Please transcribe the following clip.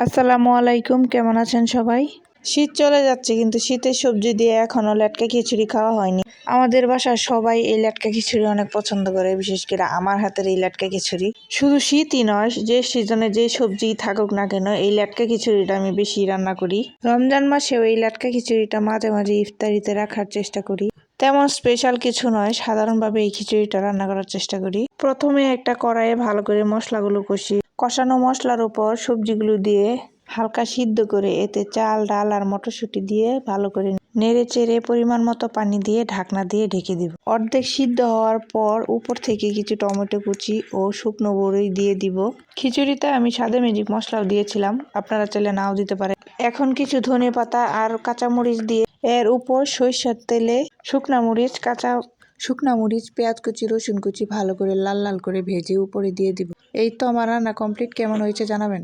আসসালামু আলাইকুম, কেমন আছেন সবাই? শীত চলে যাচ্ছে কিন্তু শীতের সবজি দিয়ে এখনো লেটকা খিচুড়ি খাওয়া হয়নি। আমাদের বাসার সবাই এই লেটকা খিচুড়ি অনেক পছন্দ করে, বিশেষ করে আমার হাতের এই লেটকা খিচুড়ি। শুধু শীতই নয়, যে সিজনে যে সবজি থাকুক না কেন এই লেটকা খিচুড়িটা আমি বেশি রান্না করি। রমজান মাসেও এই লেটকা খিচুড়িটা মাঝে মাঝে ইফতারিতে রাখার চেষ্টা করি। তেমন স্পেশাল কিছু নয়, সাধারণভাবে এই খিচুড়িটা রান্না করার চেষ্টা করি। প্রথমে একটা কড়াইয়ে ভালো করে মশলাগুলো কষানো মশলার উপর সবজিগুলো দিয়ে হালকা সিদ্ধ করে এতে চাল, ডাল আর মটরশুঁটি দিয়ে ভালো করে নেড়ে চেড়ে পরিমাণ মতো পানি দিয়ে ঢাকনা দিয়ে ঢেকে দিব। অর্ধেক সিদ্ধ হওয়ার পর উপর থেকে কিছু টমেটো কুচি ও শুকনো বড়ি দিয়ে দিব। খিচুড়িতে আমি স্বাদে ম্যাজিক মশলাও দিয়েছিলাম, আপনারা চাইলে নাও দিতে পারেন। এখন কিছু ধনেপাতা আর কাঁচামরিচ দিয়ে এর উপর সরিষার তেলে শুকনা মরিচ, পেঁয়াজ কুচি, রসুন কুচি ভালো করে লাল লাল করে ভেজে উপরে দিয়ে দিব। এই তো আমার রান্না কমপ্লিট। কেমন হয়েছে জানাবেন।